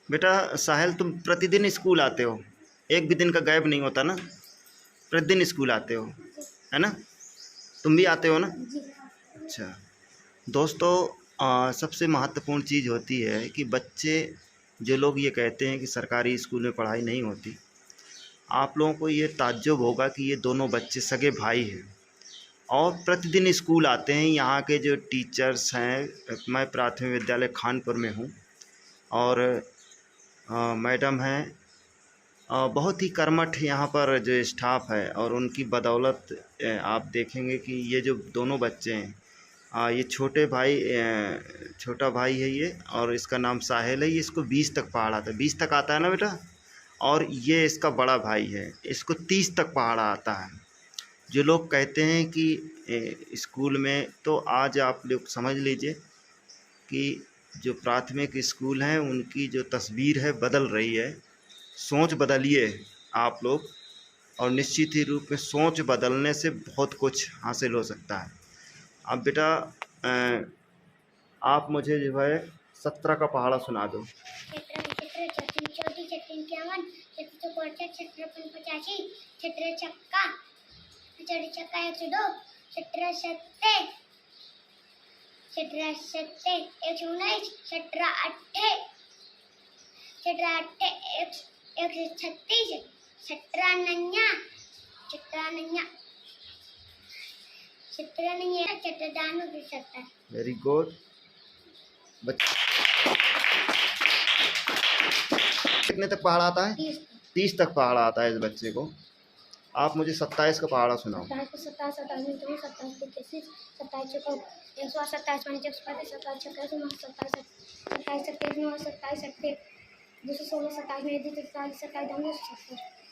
बेटा साहिल, तुम प्रतिदिन स्कूल आते हो, एक भी दिन का गैप नहीं होता ना? प्रतिदिन स्कूल आते हो, है ना? तुम भी आते हो ना? अच्छा दोस्तों, सबसे महत्वपूर्ण चीज़ होती है कि बच्चे, जो लोग ये कहते हैं कि सरकारी स्कूल में पढ़ाई नहीं होती, आप लोगों को ये ताज्जुब होगा कि ये दोनों बच्चे सगे भाई हैं और प्रतिदिन स्कूल आते हैं। यहाँ के जो टीचर्स हैं, मैं प्राथमिक विद्यालय खानपुर में हूँ और मैडम हैं, बहुत ही कर्मठ यहाँ पर जो स्टाफ है, और उनकी बदौलत आप देखेंगे कि ये जो दोनों बच्चे हैं, ये छोटे भाई, छोटा भाई है ये, और इसका नाम साहिल है। ये इसको 20 तक पहाड़ा आता है, 20 तक आता है ना बेटा? और ये इसका बड़ा भाई है, इसको 30 तक पहाड़ा आता है। जो लोग कहते हैं कि स्कूल में, तो आज आप लोग समझ लीजिए कि जो प्राथमिक स्कूल हैं उनकी जो तस्वीर है बदल रही है। सोच बदलिए आप लोग, और निश्चित ही रूप में सोच बदलने से बहुत कुछ हासिल हो सकता है। अब बेटा आप मुझे जो है 17 का पहाड़ा सुना दो। वेरी गुड कितने तक पहाड़ा आता है? 30 तक पहाड़ा आता है इस बच्चे को। आप मुझे 27 का पहाड़ा सुनाओ। 27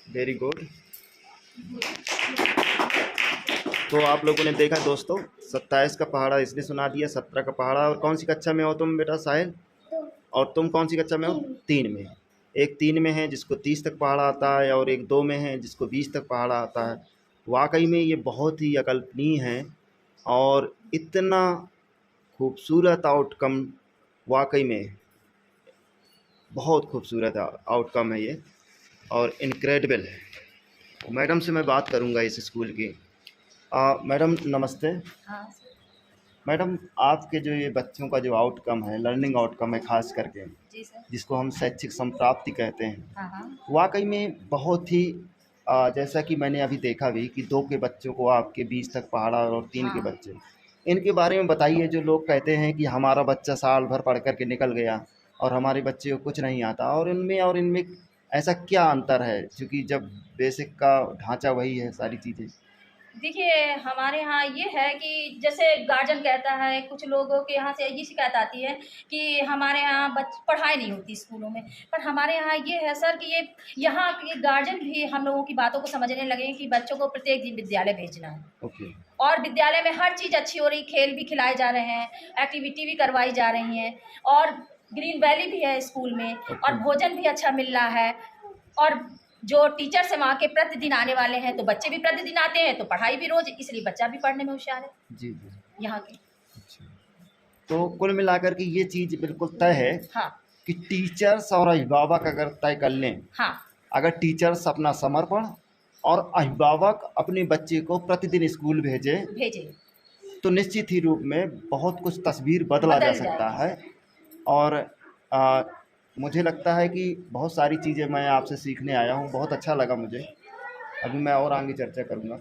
वेरी गुड। तो आप लोगों ने देखा दोस्तों, 27 का पहाड़ा इसने सुना दिया, 17 का पहाड़ा। और कौन सी कक्षा में हो तुम बेटा साहिल? और तुम कौन सी कक्षा में हो? 3 में। एक 3 में है जिसको 30 तक पहाड़ा आता है, और एक 2 में है जिसको 20 तक पहाड़ा आता है। वाकई में ये बहुत ही अकल्पनीय है और इतना खूबसूरत आउटकम, वाकई में बहुत खूबसूरत आउटकम है ये, और इनक्रेडिबल है। मैडम से मैं बात करूंगा इस स्कूल की। मैडम नमस्ते। हाँ मैडम, आपके जो ये बच्चों का जो आउटकम है, लर्निंग आउटकम है खास करके, जी सर। जिसको हम शैक्षिक संप्राप्ति कहते हैं, हाँ हाँ वाकई में बहुत ही जैसा कि मैंने अभी देखा भी कि 2 के बच्चों को आपके 20 तक पहाड़ा और 3 के हाँ। बच्चे, इनके बारे में बताइए। जो लोग कहते हैं कि हमारा बच्चा साल भर पढ़ कर के निकल गया और हमारे बच्चे को कुछ नहीं आता, और इनमें ऐसा क्या अंतर है? क्योंकि जब बेसिक का ढांचा वही है, सारी चीज़ें। देखिए, हमारे यहाँ ये है कि जैसे गार्जियन कहता है, कुछ लोगों के यहाँ से ये शिकायत आती है कि हमारे यहाँ पढ़ाई नहीं होती स्कूलों में। पर हमारे यहाँ ये है सर कि ये यहाँ के गार्जियन भी हम लोगों की बातों को समझने लगे कि बच्चों को प्रत्येक दिन विद्यालय भेजना है। ओके। और विद्यालय में हर चीज़ अच्छी हो रही, खेल भी खिलाए जा रहे हैं, एक्टिविटी भी करवाई जा रही हैं, और ग्रीन वैली भी है स्कूल में, और भोजन भी अच्छा मिल रहा है। और जो टीचर्स हैं वहाँ के प्रतिदिन आने वाले हैं, तो बच्चे भी प्रतिदिन आते हैं, तो पढ़ाई भी रोज, इसलिए बच्चा भी पढ़ने में होशियार है जी जी। यहाँ के। अच्छा, तो कुल मिलाकर के ये चीज़ बिल्कुल तय है। हाँ कि टीचर्स और अभिभावक अगर तय कर लें, हाँ। अगर टीचर्स अपना समर्पण और अभिभावक अपने बच्चे को प्रतिदिन स्कूल भेजे, तो निश्चित ही रूप में बहुत कुछ तस्वीर बदला जा सकता है। और मुझे लगता है कि बहुत सारी चीज़ें मैं आपसे सीखने आया हूँ, बहुत अच्छा लगा मुझे। अभी मैं और आगे चर्चा करूँगा।